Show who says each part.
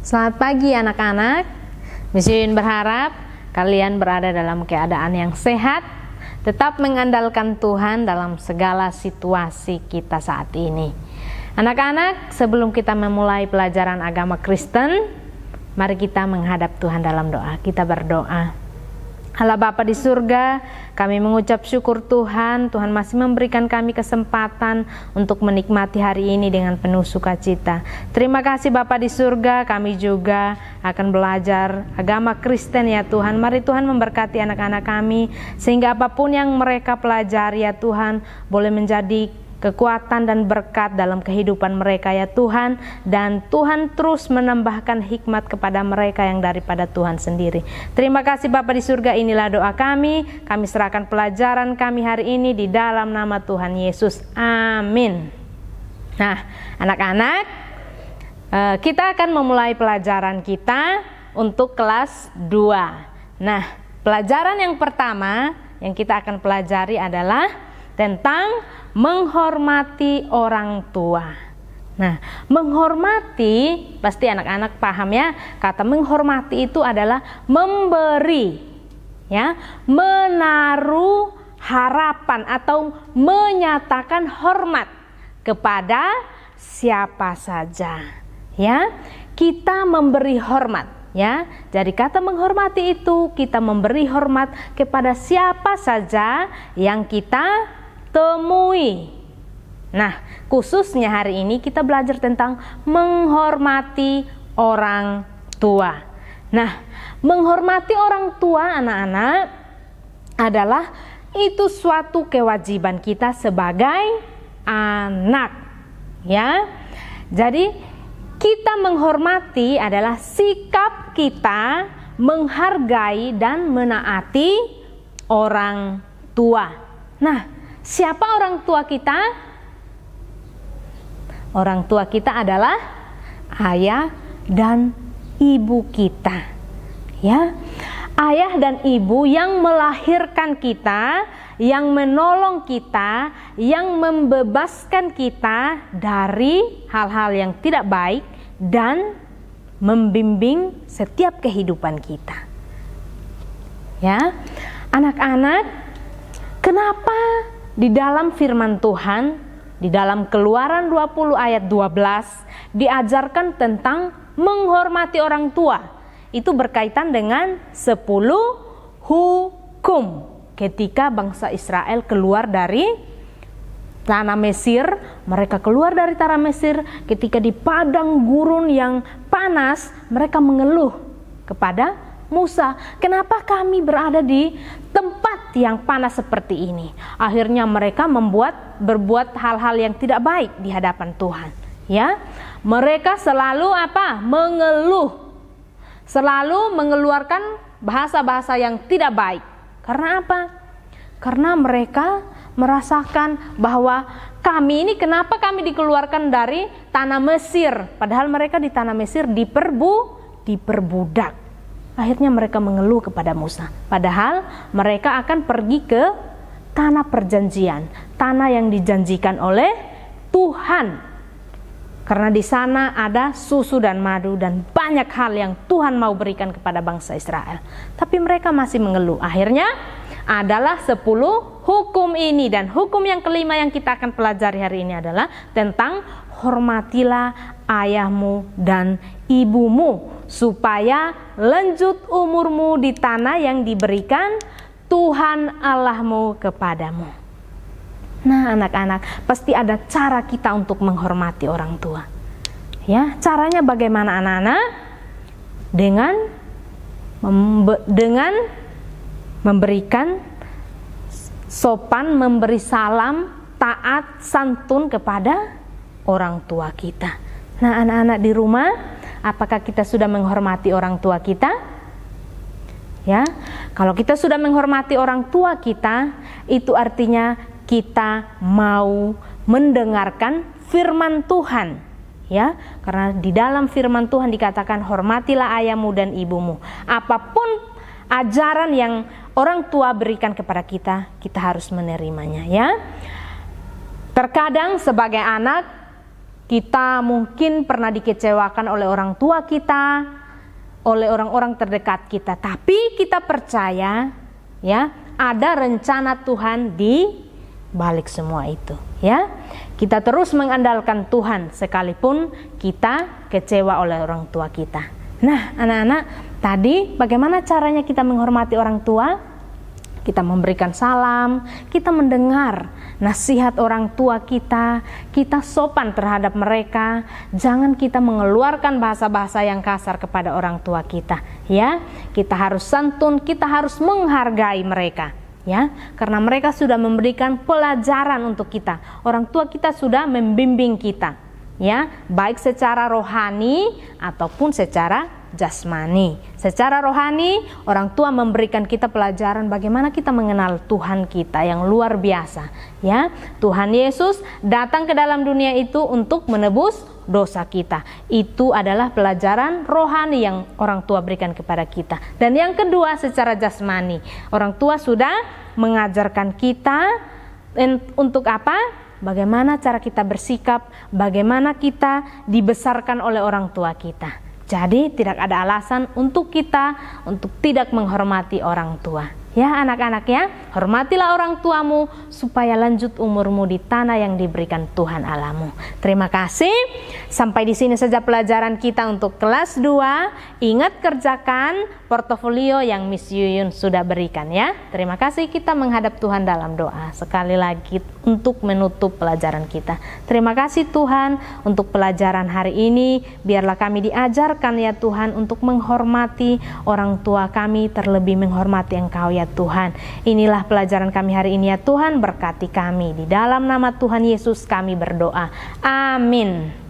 Speaker 1: Selamat pagi anak-anak. Miss berharap kalian berada dalam keadaan yang sehat, tetap mengandalkan Tuhan dalam segala situasi kita saat ini. Anak-anak, sebelum kita memulai pelajaran agama Kristen, mari kita menghadap Tuhan dalam doa. Kita berdoa. Allah Bapa di surga, kami mengucap syukur Tuhan masih memberikan kami kesempatan untuk menikmati hari ini dengan penuh sukacita. Terima kasih Bapa di surga, kami juga akan belajar agama Kristen ya Tuhan. Mari Tuhan memberkati anak-anak kami, sehingga apapun yang mereka pelajari ya Tuhan, boleh menjadi kekuatan dan berkat dalam kehidupan mereka ya Tuhan, dan Tuhan terus menambahkan hikmat kepada mereka yang daripada Tuhan sendiri. Terima kasih Bapa di surga, inilah doa kami serahkan pelajaran kami hari ini di dalam nama Tuhan Yesus, amin. Nah anak-anak, kita akan memulai pelajaran kita untuk kelas 2. Nah pelajaran yang pertama yang kita akan pelajari adalah tentang menghormati orang tua. Nah, menghormati, pasti anak-anak paham ya, kata menghormati itu adalah memberi, ya, menaruh harapan atau menyatakan hormat kepada siapa saja, ya. Kita memberi hormat, ya. Jadi kata menghormati itu kita memberi hormat kepada siapa saja yang kita temui. Nah, khususnya hari ini kita belajar tentang menghormati orang tua. Nah, menghormati orang tua anak-anak adalah itu suatu kewajiban kita sebagai anak, ya. Jadi kita menghormati adalah sikap kita menghargai dan menaati orang tua. Nah, siapa orang tua kita? Orang tua kita adalah ayah dan ibu kita, ya. Ayah dan ibu yang melahirkan kita, yang menolong kita, yang membebaskan kita dari hal-hal yang tidak baik dan membimbing setiap kehidupan kita. Ya, anak-anak, kenapa di dalam firman Tuhan, di dalam Keluaran 20 ayat 12 diajarkan tentang menghormati orang tua? Itu berkaitan dengan 10 hukum ketika bangsa Israel keluar dari tanah Mesir. Mereka keluar dari tanah Mesir, ketika di padang gurun yang panas, mereka mengeluh kepada Musa, kenapa kami berada di tempat yang panas seperti ini? Akhirnya mereka berbuat hal-hal yang tidak baik di hadapan Tuhan, ya. Mereka selalu mengeluh, selalu mengeluarkan bahasa-bahasa yang tidak baik. Karena apa? Karena mereka merasakan bahwa kami ini, kenapa kami dikeluarkan dari tanah Mesir, padahal mereka di tanah Mesir diperbudak. Akhirnya mereka mengeluh kepada Musa, padahal mereka akan pergi ke tanah perjanjian, tanah yang dijanjikan oleh Tuhan. Karena di sana ada susu dan madu dan banyak hal yang Tuhan mau berikan kepada bangsa Israel. Tapi mereka masih mengeluh. Akhirnya adalah 10 hukum ini, dan hukum yang kelima yang kita akan pelajari hari ini adalah tentang hormatilah ayahmu dan ibumu supaya lanjut umurmu di tanah yang diberikan Tuhan Allahmu kepadamu. Nah anak-anak, pasti ada cara kita untuk menghormati orang tua, ya. Caranya bagaimana anak-anak? Dengan memberikan sopan, memberi salam, taat, santun kepada orang tua kita. Nah anak-anak di rumah, apakah kita sudah menghormati orang tua kita? Ya, kalau kita sudah menghormati orang tua kita, itu artinya kita mau mendengarkan firman Tuhan, ya. Karena di dalam firman Tuhan dikatakan hormatilah ayahmu dan ibumu. Apapun ajaran yang orang tua berikan kepada kita, kita harus menerimanya, ya. Terkadang sebagai anak Kita mungkin pernah dikecewakan oleh orang tua kita, oleh orang-orang terdekat kita, tapi kita percaya ya, ada rencana Tuhan di balik semua itu, ya. Kita terus mengandalkan Tuhan sekalipun kita kecewa oleh orang tua kita. Nah, anak-anak, tadi bagaimana caranya kita menghormati orang tua? Kita memberikan salam, kita mendengar nasihat orang tua kita, kita sopan terhadap mereka. Jangan kita mengeluarkan bahasa-bahasa yang kasar kepada orang tua kita, ya. Kita harus santun, kita harus menghargai mereka, ya, karena mereka sudah memberikan pelajaran untuk kita. Orang tua kita sudah membimbing kita, ya, baik secara rohani ataupun secara jasmani. Secara rohani, orang tua memberikan kita pelajaran bagaimana kita mengenal Tuhan kita yang luar biasa, ya. Tuhan Yesus datang ke dalam dunia itu untuk menebus dosa kita. Itu adalah pelajaran rohani yang orang tua berikan kepada kita. Dan yang kedua, secara jasmani, orang tua sudah mengajarkan kita untuk apa? Bagaimana cara kita bersikap, bagaimana kita dibesarkan oleh orang tua kita. Jadi tidak ada alasan untuk kita untuk tidak menghormati orang tua. Ya anak-anak ya, hormatilah orang tuamu supaya lanjut umurmu di tanah yang diberikan Tuhan Allahmu. Terima kasih. Sampai di sini saja pelajaran kita untuk kelas 2. Ingat kerjakan portofolio yang Miss Yuyun sudah berikan ya. Terima kasih, kita menghadap Tuhan dalam doa. Sekali lagi untuk menutup pelajaran kita. Terima kasih Tuhan untuk pelajaran hari ini. Biarlah kami diajarkan ya Tuhan untuk menghormati orang tua kami, terlebih menghormati Engkau ya Tuhan. Inilah pelajaran kami hari ini ya Tuhan, berkati kami. Di dalam nama Tuhan Yesus kami berdoa. Amin.